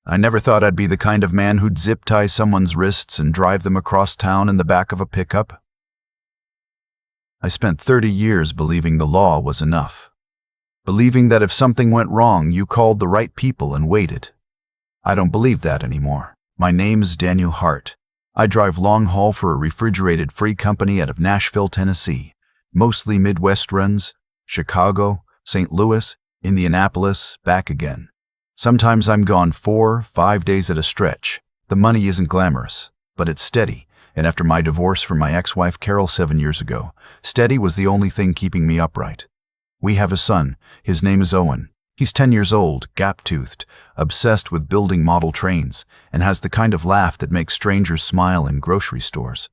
I never thought I'd be the kind of man who'd zip tie someone's wrists and drive them across town in the back of a pickup. I spent 30 years believing the law was enough. Believing that if something went wrong, you called the right people and waited. I don't believe that anymore. My name is Daniel Harte. I drive long haul for a refrigerated freight company out of Nashville, Tennessee. Mostly Midwest runs, Chicago, St. Louis, Indianapolis, back again. Sometimes I'm gone 4-5 days at a stretch. The money isn't glamorous, but it's steady, and after my divorce from my ex-wife Carol 7 years ago, steady was the only thing keeping me upright. We have a son. His name is Owen. He's 10 years old, gap-toothed, obsessed with building model trains, and has the kind of laugh that makes strangers smile in grocery stores.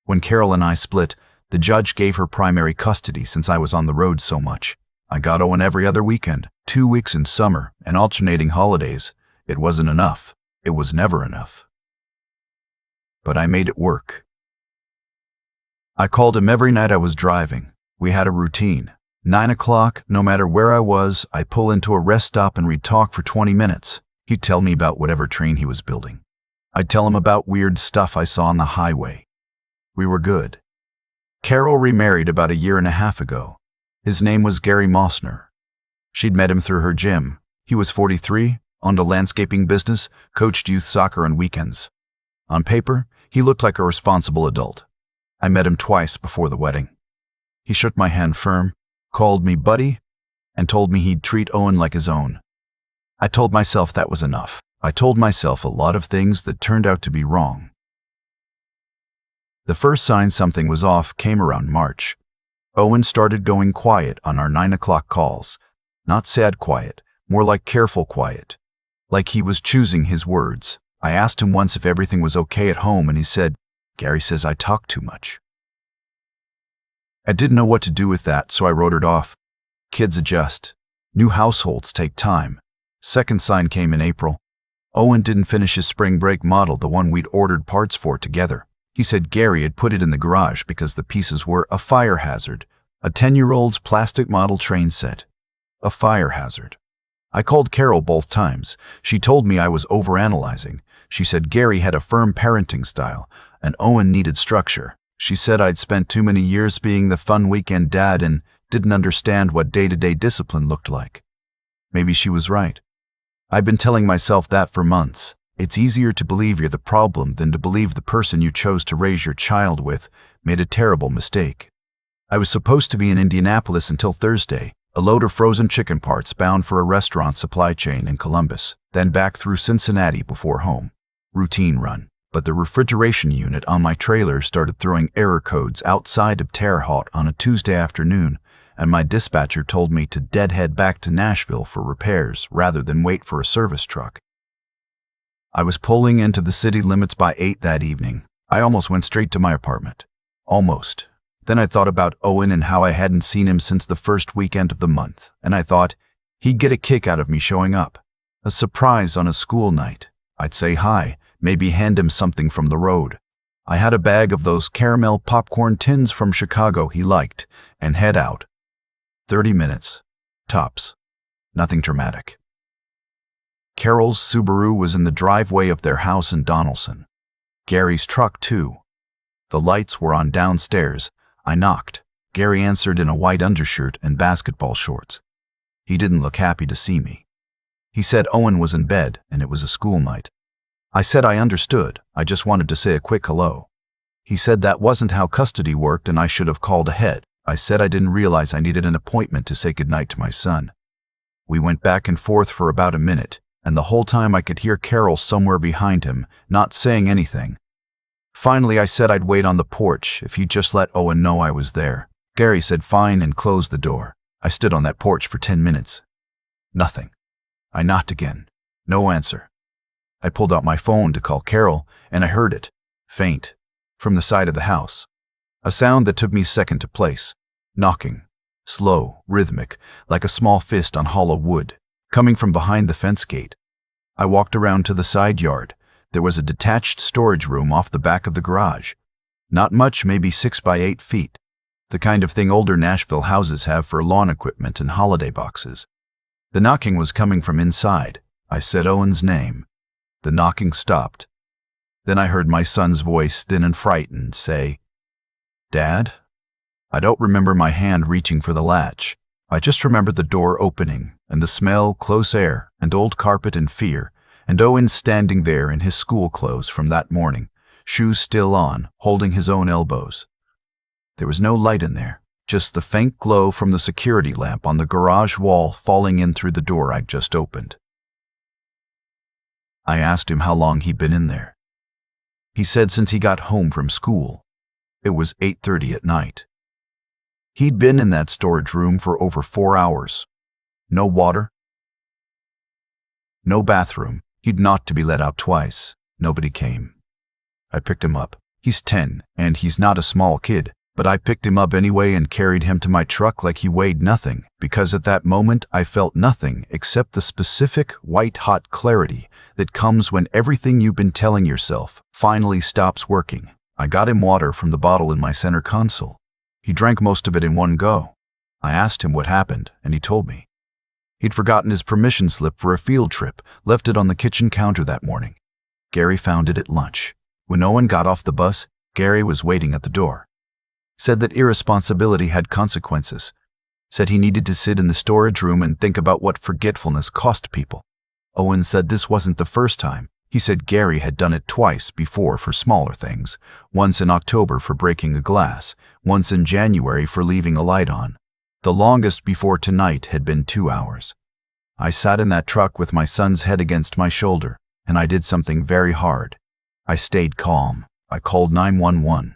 When Carol and I split, the judge gave her primary custody since I was on the road so much. I got Owen every other weekend, 2 weeks in summer, and alternating holidays. It wasn't enough. It was never enough. But I made it work. I called him every night I was driving. We had a routine. 9 o'clock, no matter where I was, I'd pull into a rest stop and we'd talk for 20 minutes. He'd tell me about whatever train he was building. I'd tell him about weird stuff I saw on the highway. We were good. Carol remarried about 1.5 years ago. His name was Gary Mossner. She'd met him through her gym. He was 43, owned a landscaping business, coached youth soccer on weekends. On paper, he looked like a responsible adult. I met him twice before the wedding. He shook my hand firm, called me buddy, and told me he'd treat Owen like his own. I told myself that was enough. I told myself a lot of things that turned out to be wrong. The first sign something was off came around March. Owen started going quiet on our 9 o'clock calls. Not sad quiet, more like careful quiet. Like he was choosing his words. I asked him once if everything was okay at home, and he said, "Gary says I talk too much." I didn't know what to do with that, so I wrote it off. Kids adjust. New households take time. Second sign came in April. Owen didn't finish his spring break model, the one we'd ordered parts for together. He said Gary had put it in the garage because the pieces were a fire hazard. A 10-year-old's plastic model train set. A fire hazard. I called Carol both times. She told me I was overanalyzing. She said Gary had a firm parenting style, and Owen needed structure. She said I'd spent too many years being the fun weekend dad and didn't understand what day-to-day discipline looked like. Maybe she was right. I'd been telling myself that for months. It's easier to believe you're the problem than to believe the person you chose to raise your child with made a terrible mistake. I was supposed to be in Indianapolis until Thursday, a load of frozen chicken parts bound for a restaurant supply chain in Columbus, then back through Cincinnati before home. Routine run. But the refrigeration unit on my trailer started throwing error codes outside of Terre Haute on a Tuesday afternoon, and my dispatcher told me to deadhead back to Nashville for repairs rather than wait for a service truck. I was pulling into the city limits by 8 that evening. I almost went straight to my apartment. Almost. Then I thought about Owen and how I hadn't seen him since the first weekend of the month, and I thought he'd get a kick out of me showing up. A surprise on a school night. I'd say hi, maybe hand him something from the road. I had a bag of those caramel popcorn tins from Chicago he liked, and head out. 30 minutes. Tops. Nothing dramatic. Carol's Subaru was in the driveway of their house in Donaldson. Gary's truck, too. The lights were on downstairs. I knocked. Gary answered in a white undershirt and basketball shorts. He didn't look happy to see me. He said Owen was in bed and it was a school night. I said I understood. I just wanted to say a quick hello. He said that wasn't how custody worked and I should have called ahead. I said I didn't realize I needed an appointment to say goodnight to my son. We went back and forth for about a minute, and the whole time I could hear Carol somewhere behind him, not saying anything. Finally, I said I'd wait on the porch if he'd just let Owen know I was there. Gary said fine and closed the door. I stood on that porch for 10 minutes. Nothing. I knocked again. No answer. I pulled out my phone to call Carol, and I heard it, faint, from the side of the house. A sound that took me a second to place. Knocking. Slow, rhythmic, like a small fist on hollow wood, coming from behind the fence gate. I walked around to the side yard. There was a detached storage room off the back of the garage. Not much, maybe 6 by 8 feet. The kind of thing older Nashville houses have for lawn equipment and holiday boxes. The knocking was coming from inside. I said Owen's name. The knocking stopped. Then I heard my son's voice, thin and frightened, say, "Dad?" I don't remember my hand reaching for the latch. I just remember the door opening, and the smell, close air, and old carpet and fear, and Owen standing there in his school clothes from that morning, shoes still on, holding his own elbows. There was no light in there, just the faint glow from the security lamp on the garage wall falling in through the door I'd just opened. I asked him how long he'd been in there. He said since he got home from school. It was 8:30 at night. He'd been in that storage room for over 4 hours. No water, no bathroom. He'd knocked to be let out twice. Nobody came. I picked him up. He's 10, and he's not a small kid, but I picked him up anyway and carried him to my truck like he weighed nothing, because at that moment I felt nothing except the specific white-hot clarity that comes when everything you've been telling yourself finally stops working. I got him water from the bottle in my center console. He drank most of it in one go. I asked him what happened, and he told me. He'd forgotten his permission slip for a field trip, left it on the kitchen counter that morning. Gary found it at lunch. When Owen got off the bus, Gary was waiting at the door. Said that irresponsibility had consequences. Said he needed to sit in the storage room and think about what forgetfulness cost people. Owen said this wasn't the first time. He said Gary had done it twice before for smaller things, once in October for breaking a glass, once in January for leaving a light on. The longest before tonight had been 2 hours. I sat in that truck with my son's head against my shoulder, and I did something very hard. I stayed calm. I called 911.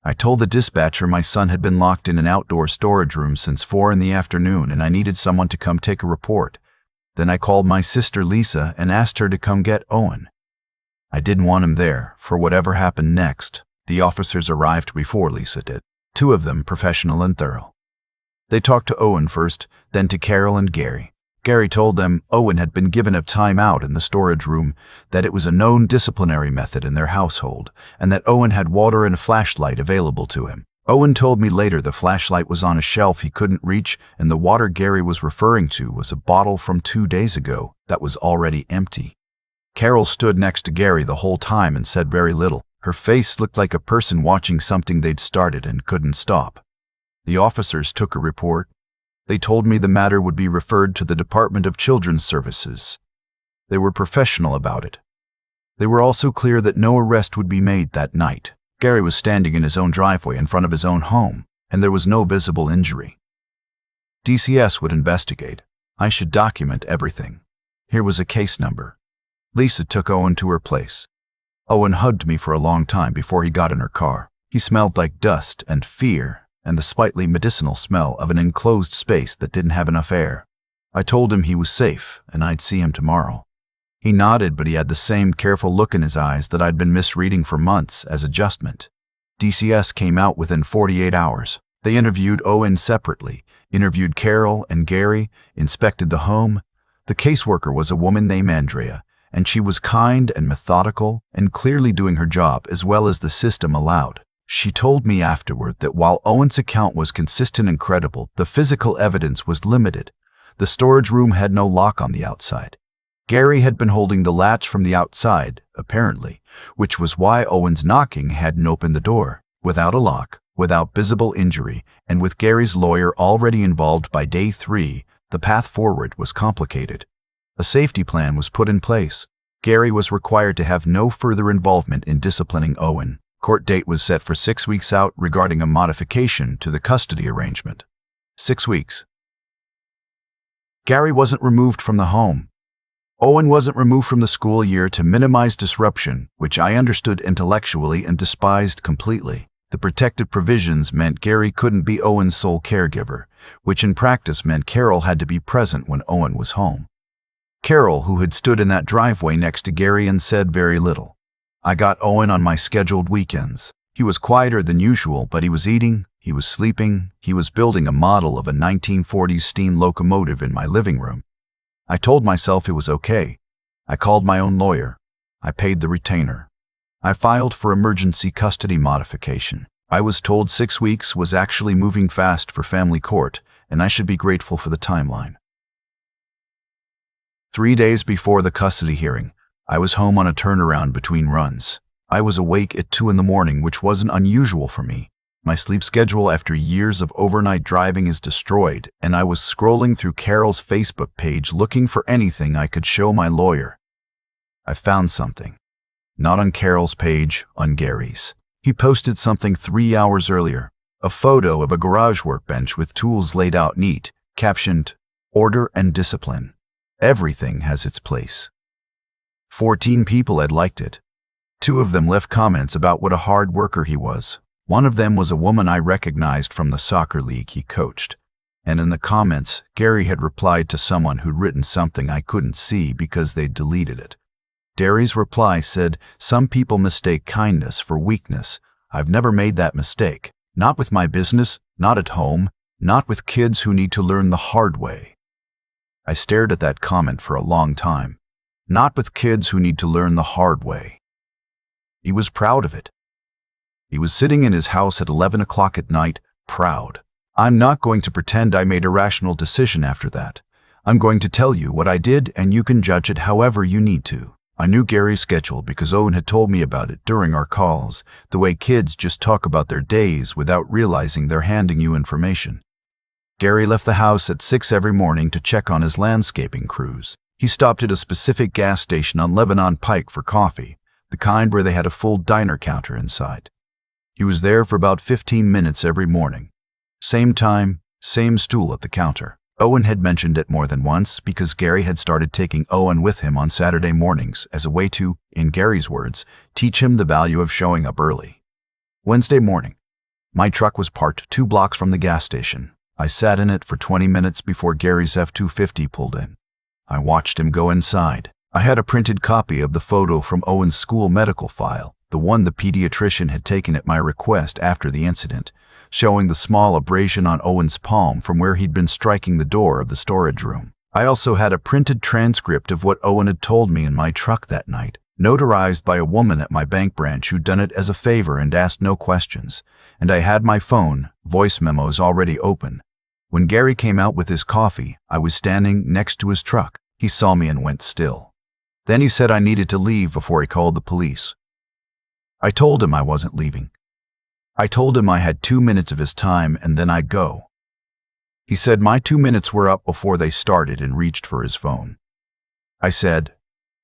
I told the dispatcher my son had been locked in an outdoor storage room since 4 in the afternoon and I needed someone to come take a report. Then I called my sister Lisa and asked her to come get Owen. I didn't want him there, for whatever happened next. The officers arrived before Lisa did, 2 of them professional and thorough. They talked to Owen first, then to Carol and Gary. Gary told them Owen had been given a time out in the storage room, that it was a known disciplinary method in their household, and that Owen had water and a flashlight available to him. Owen told me later the flashlight was on a shelf he couldn't reach, and the water Gary was referring to was a bottle from 2 days ago that was already empty. Carol stood next to Gary the whole time and said very little. Her face looked like a person watching something they'd started and couldn't stop. The officers took a report. They told me the matter would be referred to the Department of Children's Services. They were professional about it. They were also clear that no arrest would be made that night. Gary was standing in his own driveway in front of his own home, and there was no visible injury. DCS would investigate. I should document everything. Here was a case number. Lisa took Owen to her place. Owen hugged me for a long time before he got in her car. He smelled like dust and fear and the slightly medicinal smell of an enclosed space that didn't have enough air. I told him he was safe and I'd see him tomorrow. He nodded, but he had the same careful look in his eyes that I'd been misreading for months as adjustment. DCS came out within 48 hours. They interviewed Owen separately, interviewed Carol and Gary, inspected the home. The caseworker was a woman named Andrea, and she was kind and methodical and clearly doing her job as well as the system allowed. She told me afterward that while Owen's account was consistent and credible, the physical evidence was limited. The storage room had no lock on the outside. Gary had been holding the latch from the outside, apparently, which was why Owen's knocking hadn't opened the door. Without a lock, without visible injury, and with Gary's lawyer already involved by day 3, the path forward was complicated. A safety plan was put in place. Gary was required to have no further involvement in disciplining Owen. Court date was set for 6 weeks out regarding a modification to the custody arrangement. 6 weeks. Gary wasn't removed from the home. Owen wasn't removed from the school year to minimize disruption, which I understood intellectually and despised completely. The protected provisions meant Gary couldn't be Owen's sole caregiver, which in practice meant Carol had to be present when Owen was home. Carol, who had stood in that driveway next to Gary and said very little. I got Owen on my scheduled weekends. He was quieter than usual, but he was eating, he was sleeping, he was building a model of a 1940s steam locomotive in my living room. I told myself it was okay. I called my own lawyer. I paid the retainer. I filed for emergency custody modification. I was told 6 weeks was actually moving fast for family court, and I should be grateful for the timeline. 3 days before the custody hearing, I was home on a turnaround between runs. I was awake at 2 in the morning, which wasn't unusual for me. My sleep schedule after years of overnight driving is destroyed, and I was scrolling through Carol's Facebook page looking for anything I could show my lawyer. I found something. Not on Carol's page, on Gary's. He posted something 3 hours earlier, a photo of a garage workbench with tools laid out neat, captioned, "Order and discipline. Everything has its place." 14 people had liked it. 2 of them left comments about what a hard worker he was. One of them was a woman I recognized from the soccer league he coached. And in the comments, Gary had replied to someone who'd written something I couldn't see because they'd deleted it. Gary's reply said, "Some people mistake kindness for weakness. I've never made that mistake. Not with my business, not at home, not with kids who need to learn the hard way." I stared at that comment for a long time. Not with kids who need to learn the hard way. He was proud of it. He was sitting in his house at 11 o'clock at night, proud. I'm not going to pretend I made a rational decision after that. I'm going to tell you what I did, and you can judge it however you need to. I knew Gary's schedule because Owen had told me about it during our calls, the way kids just talk about their days without realizing they're handing you information. Gary left the house at 6 every morning to check on his landscaping crews. He stopped at a specific gas station on Lebanon Pike for coffee, the kind where they had a full diner counter inside. He was there for about 15 minutes every morning. Same time, same stool at the counter. Owen had mentioned it more than once because Gary had started taking Owen with him on Saturday mornings as a way to, in Gary's words, teach him the value of showing up early. Wednesday morning, my truck was parked 2 blocks from the gas station. I sat in it for 20 minutes before Gary's F-250 pulled in. I watched him go inside. I had a printed copy of the photo from Owen's school medical file, the one the pediatrician had taken at my request after the incident, showing the small abrasion on Owen's palm from where he'd been striking the door of the storage room. I also had a printed transcript of what Owen had told me in my truck that night, notarized by a woman at my bank branch who'd done it as a favor and asked no questions, and I had my phone, voice memos already open. When Gary came out with his coffee, I was standing next to his truck. He saw me and went still. Then he said I needed to leave before he called the police. I told him I wasn't leaving. I told him I had 2 minutes of his time and then I'd go. He said my 2 minutes were up before they started and reached for his phone. I said,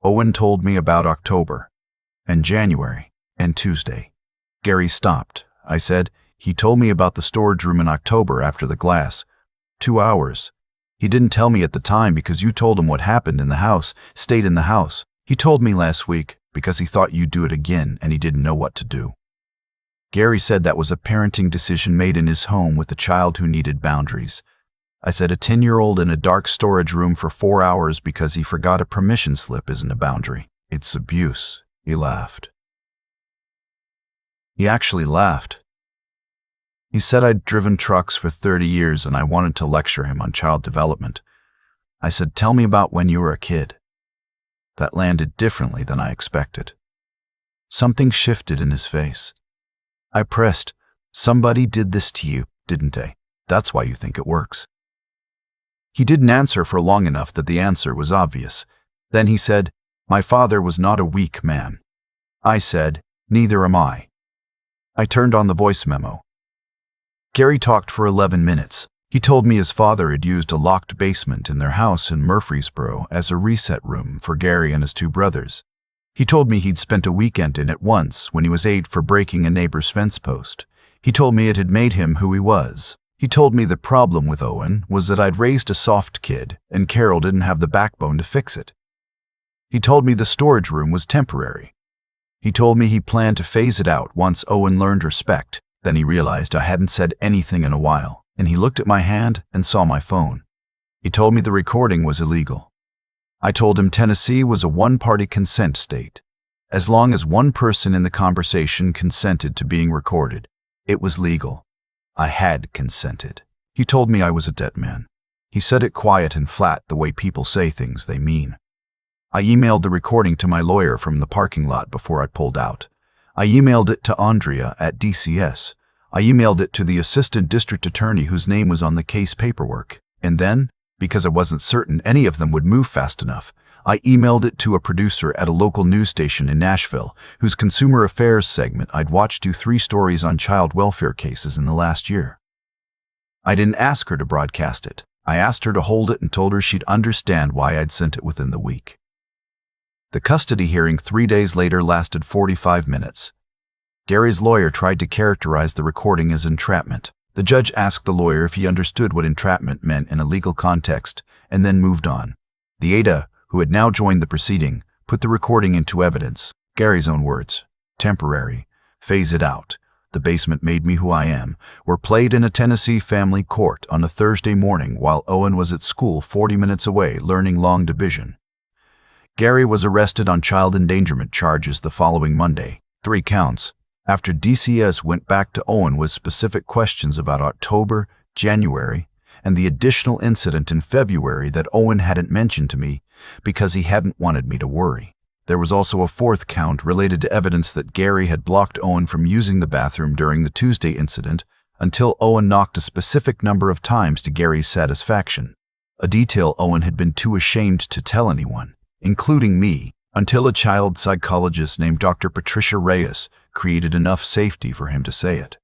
"Owen told me about October, and January, and Tuesday." Gary stopped. I said, "He told me about the storage room in October after the glass. 2 hours. He didn't tell me at the time because you told him what happened in the house, stayed in the house. He told me last week because he thought you'd do it again and he didn't know what to do." Gary said that was a parenting decision made in his home with a child who needed boundaries. I said a 10-year-old in a dark storage room for 4 hours because he forgot a permission slip isn't a boundary. It's abuse. He laughed. He actually laughed. He said I'd driven trucks for 30 years and I wanted to lecture him on child development. I said, "Tell me about when you were a kid." That landed differently than I expected. Something shifted in his face. I pressed, "Somebody did this to you, didn't they? That's why you think it works." He didn't answer for long enough that the answer was obvious. Then he said, "My father was not a weak man." I said, "Neither am I." I turned on the voice memo. Gary talked for 11 minutes. He told me his father had used a locked basement in their house in Murfreesboro as a reset room for Gary and his 2 brothers. He told me he'd spent a weekend in it once when he was 8 for breaking a neighbor's fence post. He told me it had made him who he was. He told me the problem with Owen was that I'd raised a soft kid and Carol didn't have the backbone to fix it. He told me the storage room was temporary. He told me he planned to phase it out once Owen learned respect. Then he realized I hadn't said anything in a while, and he looked at my hand and saw my phone. He told me the recording was illegal. I told him Tennessee was a one-party consent state. As long as one person in the conversation consented to being recorded, it was legal. I had consented. He told me I was a dead man. He said it quiet and flat, the way people say things they mean. I emailed the recording to my lawyer from the parking lot before I pulled out. I emailed it to Andrea at DCS. I emailed it to the assistant district attorney whose name was on the case paperwork. And then, because I wasn't certain any of them would move fast enough, I emailed it to a producer at a local news station in Nashville, whose consumer affairs segment I'd watched do 3 stories on child welfare cases in the last year. I didn't ask her to broadcast it. I asked her to hold it and told her she'd understand why I'd sent it within the week. The custody hearing 3 days later lasted 45 minutes. Gary's lawyer tried to characterize the recording as entrapment. The judge asked the lawyer if he understood what entrapment meant in a legal context, and then moved on. The ADA, who had now joined the proceeding, put the recording into evidence. Gary's own words, temporary, phase it out, the basement made me who I am, were played in a Tennessee family court on a Thursday morning while Owen was at school 40 minutes away learning long division. Gary was arrested on child endangerment charges the following Monday, 3 counts, after DCS went back to Owen with specific questions about October, January, and the additional incident in February that Owen hadn't mentioned to me because he hadn't wanted me to worry. There was also a 4th count related to evidence that Gary had blocked Owen from using the bathroom during the Tuesday incident until Owen knocked a specific number of times to Gary's satisfaction, a detail Owen had been too ashamed to tell anyone, including me, until a child psychologist named Dr. Patricia Reyes created enough safety for him to say it.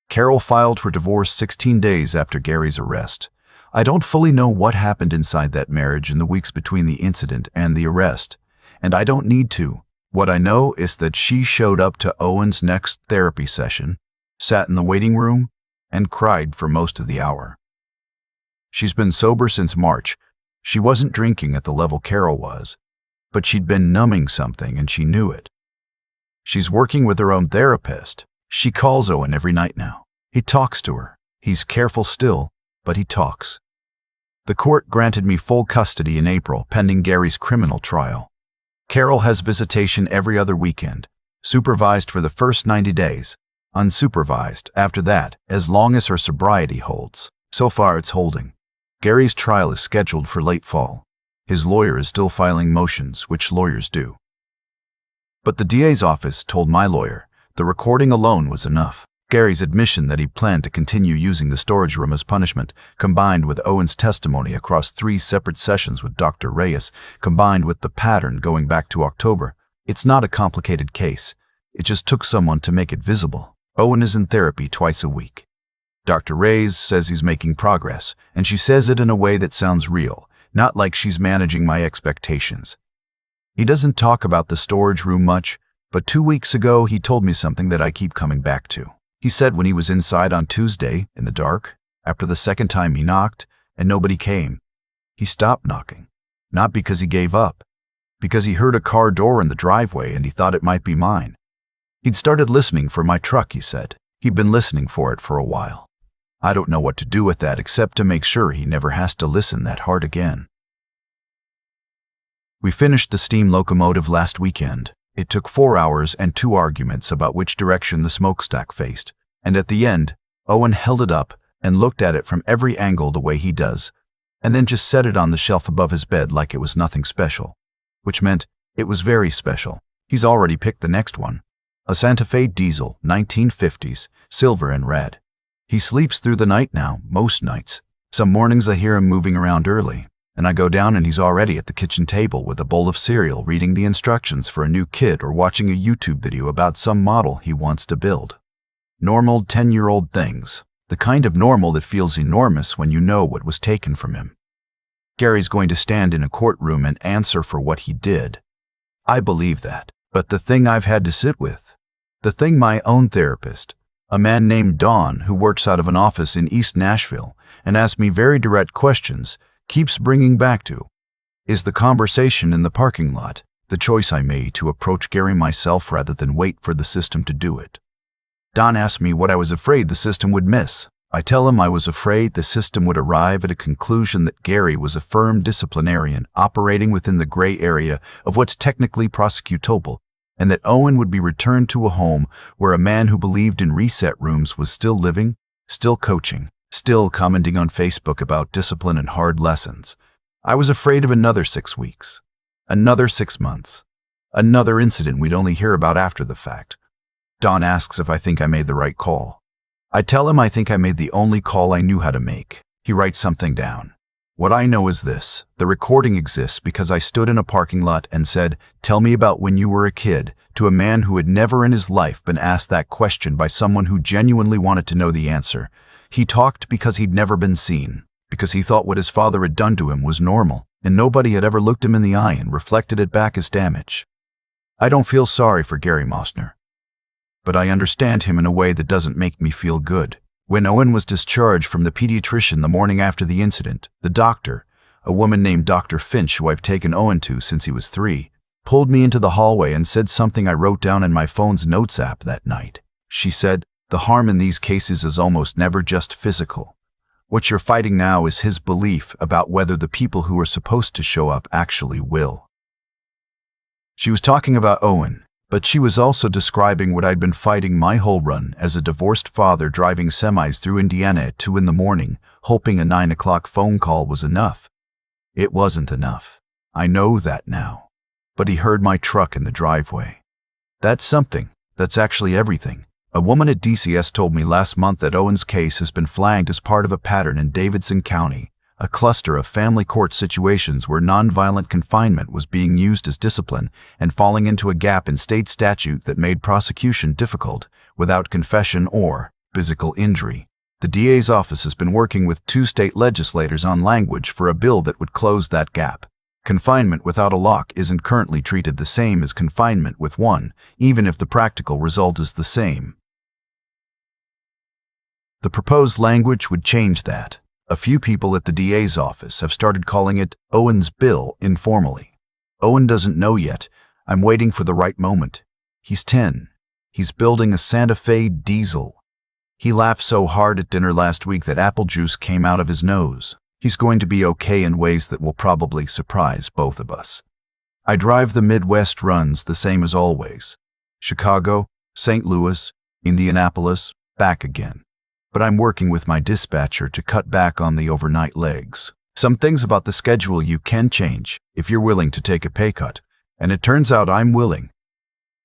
Carol filed for divorce 16 days after Gary's arrest. I don't fully know what happened inside that marriage in the weeks between the incident and the arrest, and I don't need to. What I know is that she showed up to Owen's next therapy session, sat in the waiting room, and cried for most of the hour. She's been sober since March. She wasn't drinking at the level Carol was, but she'd been numbing something and she knew it. She's working with her own therapist. She calls Owen every night now. He talks to her. He's careful still, but he talks. The court granted me full custody in April, pending Gary's criminal trial. Carol has visitation every other weekend, supervised for the first 90 days, unsupervised after that, as long as her sobriety holds. So far it's holding. Gary's trial is scheduled for late fall. His lawyer is still filing motions, which lawyers do. But the DA's office told my lawyer the recording alone was enough. Gary's admission that he planned to continue using the storage room as punishment, combined with Owen's testimony across 3 separate sessions with Dr. Reyes, combined with the pattern going back to October. It's not a complicated case. It just took someone to make it visible. Owen is in therapy twice a week. Dr. Reyes says he's making progress, and she says it in a way that sounds real, not like she's managing my expectations. He doesn't talk about the storage room much, but 2 weeks ago he told me something that I keep coming back to. He said when he was inside on Tuesday, in the dark, after the second time he knocked, and nobody came, he stopped knocking. Not because he gave up, because he heard a car door in the driveway and he thought it might be mine. He'd started listening for my truck, he said. He'd been listening for it for a while. I don't know what to do with that except to make sure he never has to listen that hard again. We finished the steam locomotive last weekend. It took 4 hours and 2 arguments about which direction the smokestack faced, and at the end, Owen held it up and looked at it from every angle the way he does, and then just set it on the shelf above his bed like it was nothing special, which meant it was very special. He's already picked the next one, a Santa Fe diesel, 1950s, silver and red. He sleeps through the night now, most nights. Some mornings I hear him moving around early, and I go down and he's already at the kitchen table with a bowl of cereal reading the instructions for a new kit or watching a YouTube video about some model he wants to build. Normal 10-year-old things, the kind of normal that feels enormous when you know what was taken from him. Gary's going to stand in a courtroom and answer for what he did. I believe that, but the thing I've had to sit with, the thing my own therapist, a man named Don who works out of an office in East Nashville and asks me very direct questions, keeps bringing back to, is the conversation in the parking lot, the choice I made to approach Gary myself rather than wait for the system to do it. Don asked me what I was afraid the system would miss. I tell him I was afraid the system would arrive at a conclusion that Gary was a firm disciplinarian operating within the gray area of what's technically prosecutable, and that Owen would be returned to a home where a man who believed in reset rooms was still living, still coaching, still commenting on Facebook about discipline and hard lessons. I was afraid of another 6 weeks, another 6 months, another incident we'd only hear about after the fact. Don asks if I think I made the right call. I tell him I think I made the only call I knew how to make. He writes something down. What I know is this: the recording exists because I stood in a parking lot and said, "Tell me about when you were a kid," to a man who had never in his life been asked that question by someone who genuinely wanted to know the answer. He talked because he'd never been seen, because he thought what his father had done to him was normal, and nobody had ever looked him in the eye and reflected it back as damage. I don't feel sorry for Gary Mosner, but I understand him in a way that doesn't make me feel good. When Owen was discharged from the pediatrician the morning after the incident, the doctor, a woman named Dr. Finch, who I've taken Owen to since he was 3, pulled me into the hallway and said something I wrote down in my phone's notes app that night. She said, "The harm in these cases is almost never just physical. What you're fighting now is his belief about whether the people who are supposed to show up actually will." She was talking about Owen, but she was also describing what I'd been fighting my whole run as a divorced father driving semis through Indiana at 2 in the morning, hoping a 9 o'clock phone call was enough. It wasn't enough. I know that now. But he heard my truck in the driveway. That's something. That's actually everything. A woman at DCS told me last month that Owen's case has been flagged as part of a pattern in Davidson County, a cluster of family court situations where nonviolent confinement was being used as discipline and falling into a gap in state statute that made prosecution difficult without confession or physical injury. The DA's office has been working with 2 state legislators on language for a bill that would close that gap. Confinement without a lock isn't currently treated the same as confinement with one, even if the practical result is the same. The proposed language would change that. A few people at the DA's office have started calling it Owen's bill informally. Owen doesn't know yet. I'm waiting for the right moment. He's 10. He's building a Santa Fe diesel. He laughed so hard at dinner last week that apple juice came out of his nose. He's going to be okay in ways that will probably surprise both of us. I drive the Midwest runs the same as always. Chicago, St. Louis, Indianapolis, back again. But I'm working with my dispatcher to cut back on the overnight legs. Some things about the schedule you can change if you're willing to take a pay cut, and it turns out I'm willing.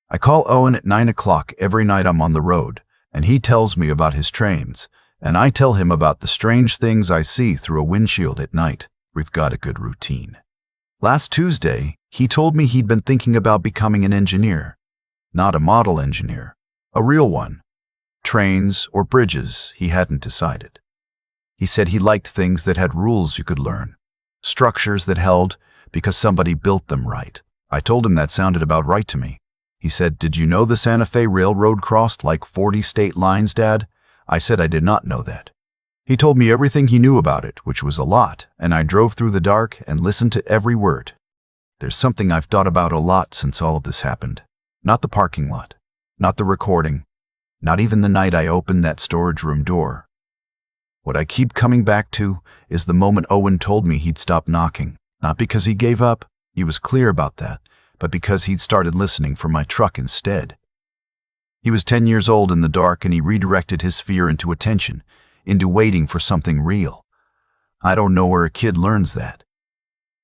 I call Owen at 9 o'clock every night I'm on the road, and he tells me about his trains, and I tell him about the strange things I see through a windshield at night. We've got a good routine. Last Tuesday, he told me he'd been thinking about becoming an engineer. Not a model engineer, a real one. Trains or bridges, he hadn't decided. He said he liked things that had rules you could learn, structures that held because somebody built them right. I told him that sounded about right to me. He said, "Did you know the Santa Fe Railroad crossed like 40 state lines, Dad?" I said I did not know that. He told me everything he knew about it, which was a lot, and I drove through the dark and listened to every word. There's something I've thought about a lot since all of this happened. Not the parking lot, not the recording, not even the night I opened that storage room door. What I keep coming back to is the moment Owen told me he'd stop knocking, not because he gave up, he was clear about that, but because he'd started listening for my truck instead. He was 10 years old in the dark, and he redirected his fear into attention, into waiting for something real. I don't know where a kid learns that.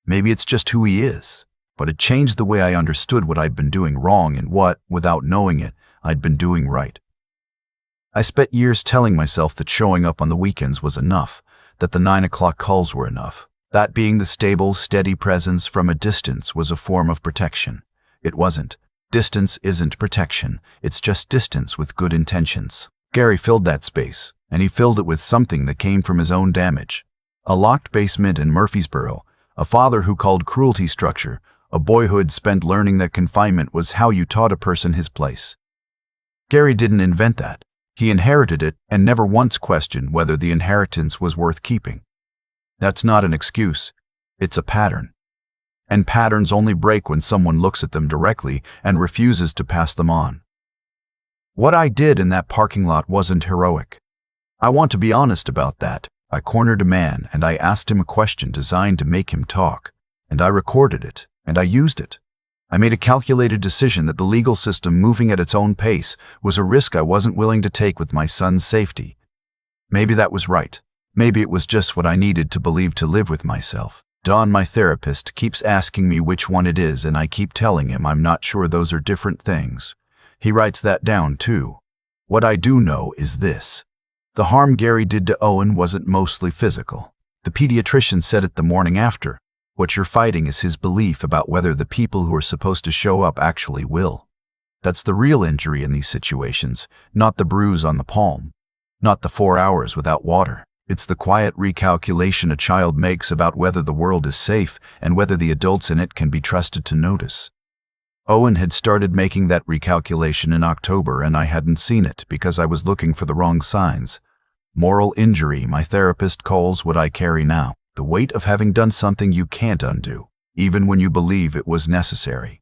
Maybe it's just who he is, but it changed the way I understood what I'd been doing wrong and what, without knowing it, I'd been doing right. I spent years telling myself that showing up on the weekends was enough, that the 9 o'clock calls were enough. That being the stable, steady presence from a distance was a form of protection. It wasn't. Distance isn't protection. It's just distance with good intentions. Gary filled that space, and he filled it with something that came from his own damage. A locked basement in Murfreesboro, a father who called cruelty structure, a boyhood spent learning that confinement was how you taught a person his place. Gary didn't invent that. He inherited it and never once questioned whether the inheritance was worth keeping. That's not an excuse. It's a pattern. And patterns only break when someone looks at them directly and refuses to pass them on. What I did in that parking lot wasn't heroic. I want to be honest about that. I cornered a man and I asked him a question designed to make him talk, and I recorded it, and I used it. I made a calculated decision that the legal system moving at its own pace was a risk I wasn't willing to take with my son's safety. Maybe that was right. Maybe it was just what I needed to believe to live with myself. Don, my therapist, keeps asking me which one it is, and I keep telling him I'm not sure those are different things. He writes that down too. What I do know is this. The harm Gary did to Owen wasn't mostly physical. The pediatrician said it the morning after. What you're fighting is his belief about whether the people who are supposed to show up actually will. That's the real injury in these situations, not the bruise on the palm, not the 4 hours without water. It's the quiet recalculation a child makes about whether the world is safe and whether the adults in it can be trusted to notice. Owen had started making that recalculation in October, and I hadn't seen it because I was looking for the wrong signs. Moral injury, my therapist calls what I carry now. The weight of having done something you can't undo, even when you believe it was necessary.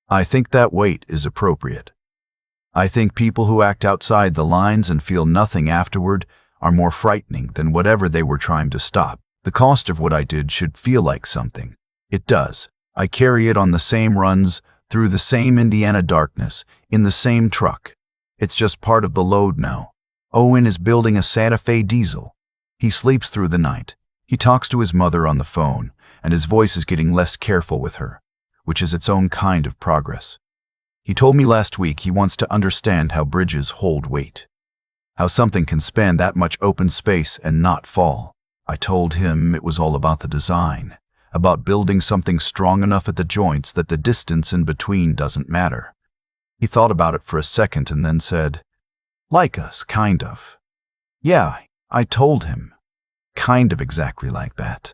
I think that weight is appropriate. I think people who act outside the lines and feel nothing afterward are more frightening than whatever they were trying to stop. The cost of what I did should feel like something. It does. I carry it on the same runs, through the same Indiana darkness, in the same truck. It's just part of the load now. Owen is building a Santa Fe diesel. He sleeps through the night. He talks to his mother on the phone, and his voice is getting less careful with her, which is its own kind of progress. He told me last week he wants to understand how bridges hold weight, how something can span that much open space and not fall. I told him it was all about the design, about building something strong enough at the joints that the distance in between doesn't matter. He thought about it for a second and then said, "Like us, kind of." Yeah, I told him. Kind of exactly like that.